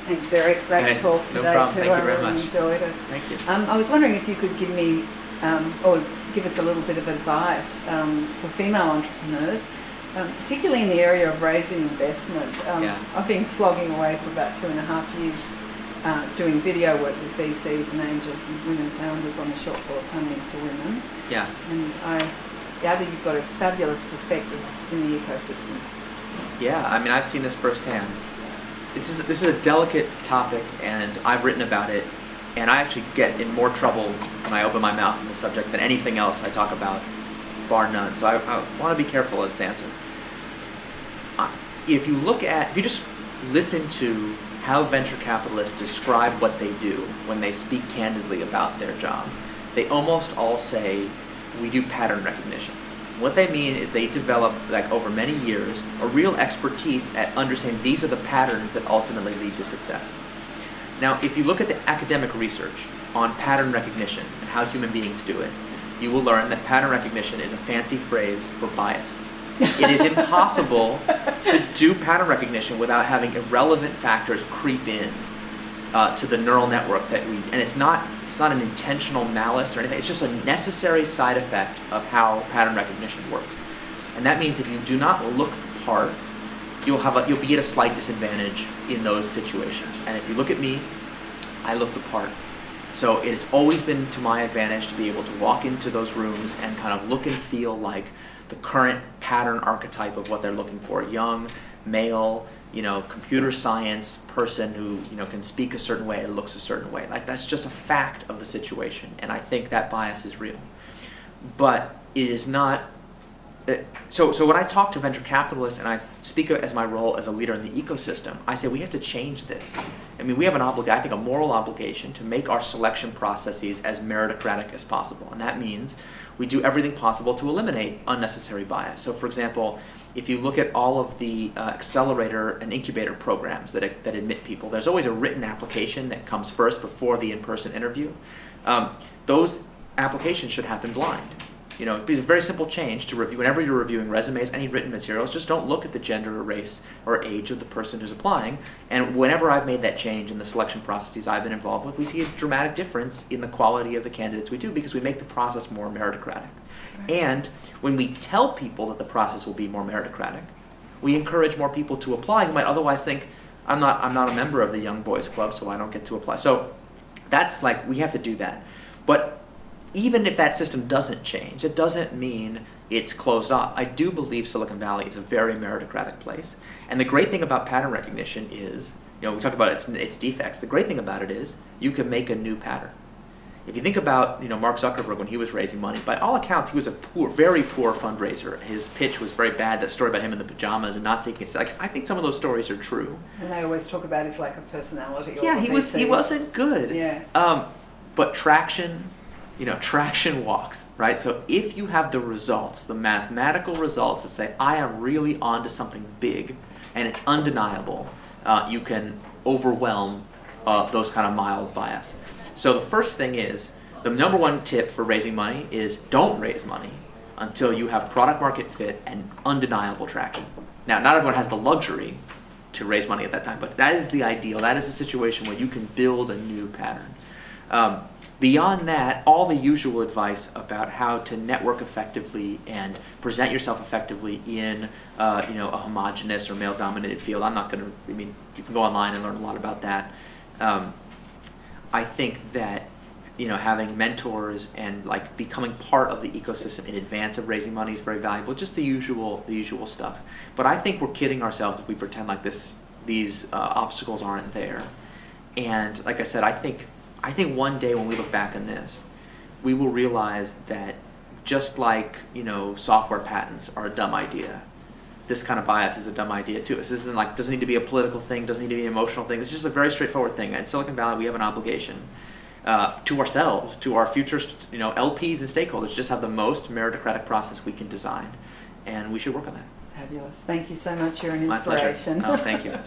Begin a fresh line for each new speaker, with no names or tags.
Thanks, Eric. Great talk today,
no problem.
too.
Thank you very
I really
much.
enjoyed it.
Thank you.
I was wondering if you could give me, or give us a little bit of advice for female entrepreneurs, particularly in the area of raising investment. I've been slogging away for about 2.5 years doing video work with VCs and angels and women founders on the shortfall of funding for women.
Yeah.
And I gather you've got a fabulous perspective in the ecosystem.
Yeah, I mean, I've seen this firsthand. This is a delicate topic, and I've written about it, and I actually get in more trouble when I open my mouth on the subject than anything else I talk about, bar none. So I want to be careful in this answer. If you just listen to how venture capitalists describe what they do when they speak candidly about their job, they almost all say, we do pattern recognition. What they mean is they develop, like over many years, a real expertise at understanding these are the patterns that ultimately lead to success. Now, if you look at the academic research on pattern recognition and how human beings do it, you will learn that pattern recognition is a fancy phrase for bias. It is impossible to do pattern recognition without having irrelevant factors creep in to the neural network that we, and it's not an intentional malice or anything, it's just a necessary side effect of how pattern recognition works. And that means if you do not look the part, you'll be at a slight disadvantage in those situations. And if you look at me, I look the part. So it has always been to my advantage to be able to walk into those rooms and kind of look and feel like the current pattern archetype of what they're looking for. Young, male, computer science person who, can speak a certain way and looks a certain way. Like, that's just a fact of the situation, and I think that bias is real. But it is not, so when I talk to venture capitalists and I speak as my role as a leader in the ecosystem, I say we have to change this. I mean, we have a moral obligation to make our selection processes as meritocratic as possible, and that means we do everything possible to eliminate unnecessary bias. So, for example, if you look at all of the accelerator and incubator programs that admit people, there's always a written application that comes first before the in-person interview. Those applications should happen blind. It's a very simple change to review. Whenever you're reviewing resumes, any written materials, just don't look at the gender or race or age of the person who's applying. And whenever I've made that change in the selection processes I've been involved with, we see a dramatic difference in the quality of the candidates we do because we make the process more meritocratic. Right. And when we tell people that the process will be more meritocratic, we encourage more people to apply who might otherwise think, I'm not a member of the Young Boys Club, so I don't get to apply. So that's we have to do that. But even if that system doesn't change, it doesn't mean it's closed off. I do believe Silicon Valley is a very meritocratic place. And the great thing about pattern recognition is, we talk about its defects. The great thing about it is you can make a new pattern. If you think about, Mark Zuckerberg when he was raising money, by all accounts, he was a very poor fundraiser. His pitch was very bad. That story about him in the pajamas and not taking it. I think some of those stories are true.
And they always talk about his lack of personality.
Yeah, he wasn't good.
Yeah.
But traction walks, right? So if you have the results, the mathematical results that say, I am really onto something big, and it's undeniable, you can overwhelm those kind of mild bias. So the first thing is, the number one tip for raising money is don't raise money until you have product market fit and undeniable traction. Now, not everyone has the luxury to raise money at that time, but that is the ideal. That is a situation where you can build a new pattern. Beyond that, all the usual advice about how to network effectively and present yourself effectively in a homogenous or male-dominated field. You can go online and learn a lot about that. I think that having mentors and becoming part of the ecosystem in advance of raising money is very valuable. Just the usual stuff. But I think we're kidding ourselves if we pretend like these obstacles aren't there. And like I said, I think one day when we look back on this, we will realize that just like software patents are a dumb idea, this kind of bias is a dumb idea too. This isn't doesn't need to be a political thing, doesn't need to be an emotional thing. It's just a very straightforward thing. In Silicon Valley, we have an obligation to ourselves, to our future LPs and stakeholders, just have the most meritocratic process we can design, and we should work on that.
Fabulous. Thank you so much. You're an
My
inspiration.
pleasure. Oh, thank you.